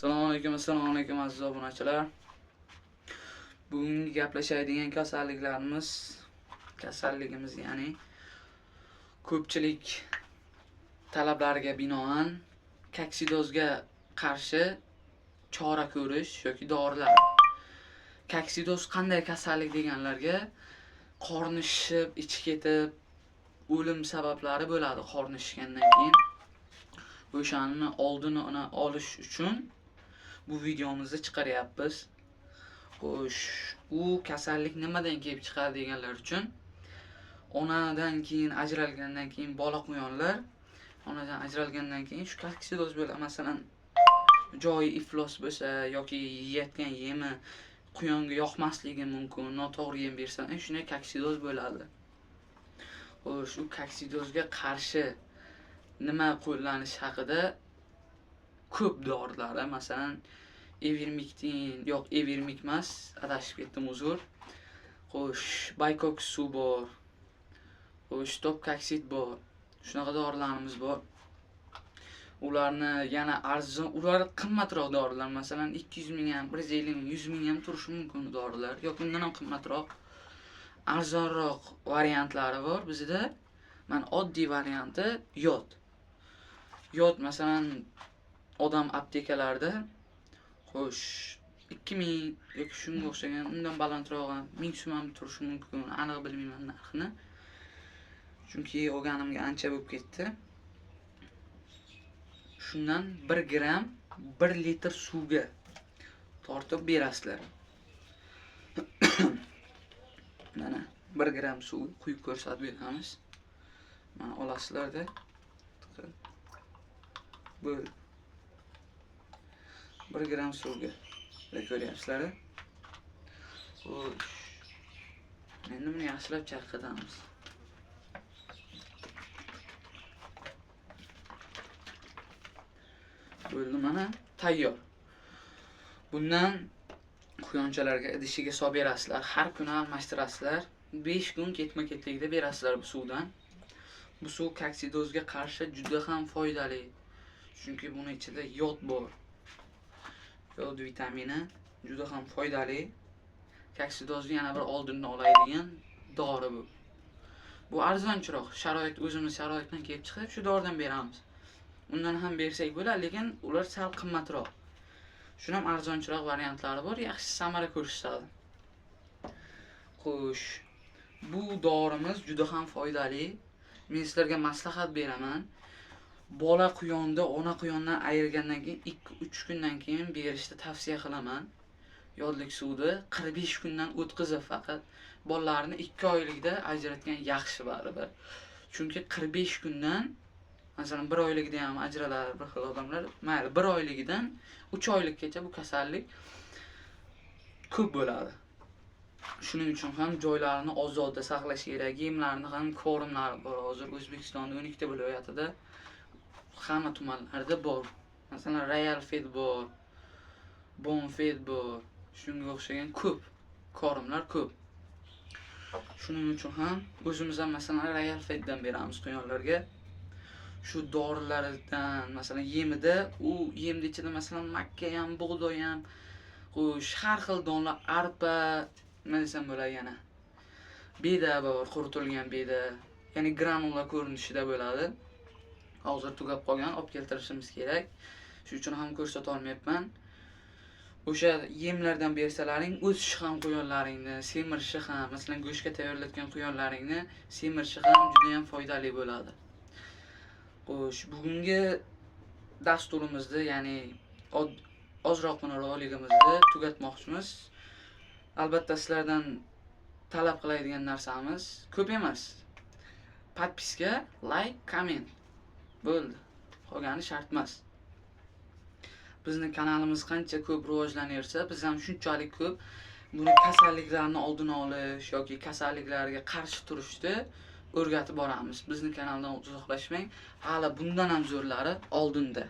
Assalomu alaykum aziz obunachilar. Bugungi gaplashadigan kasalligimiz ya'ni ko'pchilik talablariga binoan koksidozga qarshi chora ko'rish yoki dorilar. Koksidoz qanday kasallik deganlarga qorni shishib, ichi ketib, o'lim sabablari bo'ladi qorni shishgandan keyin. O'shanni oldini olish uchun bu videomizni chiqaryapmiz. Xo'sh, u kasallik nimadan kelib chiqadi deganlar uchun onadan keyin ajralgandan keyin bola quyonlar onadan ajralgandan keyin shu koksidoz bilan masalan joyi iflos bo'lsa yoki yeyotgan yemi quyonga yoqmasligi mumkin, noto'g'ri yem bersa, shunday koksidoz bo'ladi. Xo'sh, u koksidozga qarshi nima qo'llanish haqida ko'p dorilar, masalan Ivermectin, yo'q, Ivermec emas, adashib ketdim, uzr. Xo'sh, Baykox bor. Xo'sh, Topkoksid bor. Shunaqa dorilarimiz bor. Ularni yana arzon, ular qimmatroq dorilar. Masalan 200 ming ham, 150 ming, 100 ming ham turishi mumkin dorilar. Yoki undan ham qimmatroq, arzonroq variantlari bor bizda. Mana oddiy varianti yod. Yod masalan odam aptekalarda xo'sh 2000 yoki shunga o'xshagan undan balandroq 1000 so'm ham turishi mumkin. Aniq bilmayman narxini. Chunki olganimga ancha bo'lib ketdi. Shundan 1 gram 1 litr suvga tortib berasizlar. Mana 1 gram suv quyib ko'rsatib beramiz. Mana olasizlarda. Bu 1 gram suvga ko'ryapsizlar. Xo'sh. Endi buni yaxshilab chaqiramiz. Bo'ldi, mana tayyor. Bundan quyonchalarga idishiga solib berasizlar. Har kuni almashtirasizlar. 5 kun ketma-ketlikda berasizlar bu suvdan. Bu suv koksidozga qarshi juda ham foydali. Chunki buni ichida yod bor. Yod vitamini juda ham foydali. Koksidozni yana bir oldini oladigan dori bu. Bu arzonchiroq, sharoit o'zimiz sharoitdan kelib chiqib shu doridan beramiz. Undan ham bersak bo'ladi, lekin ular sal qimmatroq. Shuni ham arzonchiroq variantlari bor, yaxshi samara ko'rsatadi. Xo'sh, bu dorimiz juda ham foydali. Men sizlarga maslahat beraman. Bola quyonda ona quyondan ayirgandan keyin 2-3 kundan keyin berishni tavsiya qilaman. Yodlik suvni 45 kundan o'tkazib faqat bolalarni 2 oylikda ajratgan yaxshi baribir. Chunki 45 kundan masalan 1 oyligida ham ajraladi bir xil odamlar. Mayli, 1 oyligidan 3 oylikgacha bu kasallik ko'p bo'ladi. Shuning uchun ham joylarini ozodda saqlash kerak. Yemlarni ham ko'rimlari bor. Hozir O'zbekistonda 12 ta viloyatida hamma tumanlarda bor. Masalan, Royal Feed bor, Bonfeed bor. Shunga o'xshagan ko'p ko'rimlar ko'p. Shuning uchun ham o'zimiz ham masalan Royal Feeddan beramiz quyonlarga. Shu dorilardan masalan yemida, u yemni ichida masalan makka ham, bug'doy ham, xo'sh, har xil donlar, arpa, nima desam bo'ladi yana. Beda bor, quritilgan beda, ya'ni granula ko'rinishida bo'ladi. Hozir tugab qolgan, olib keltirishimiz kerak. Shuning uchun ham ko'rsata olmayapman. O'sha yemlardan bersalaring, o'sishi ham quyonlaringni, semirishi ham, masalan go'shtga tayyorlatgan quyonlaringni semirishi ham juda ham foydali bo'ladi. Xo'sh, bugungi dasturimizni, ya'ni ozroqgina roligimizni tugatmoqchimiz. Albatta sizlardan talab qiladigan narsamiz ko'p emas. Podpiska, like, comment. Bo'ldi. Qolgani shart emas. Bizning kanalimiz qancha ko'p rivojlanaversa, biz ham shunchalik ko'p buni kasalliklarni oldini olish yoki kasalliklarga qarshi turishni o'rgatib boramiz. Bizning kanaldan uzoqlashmang. Hali bundan ham zo'rlari oldinda.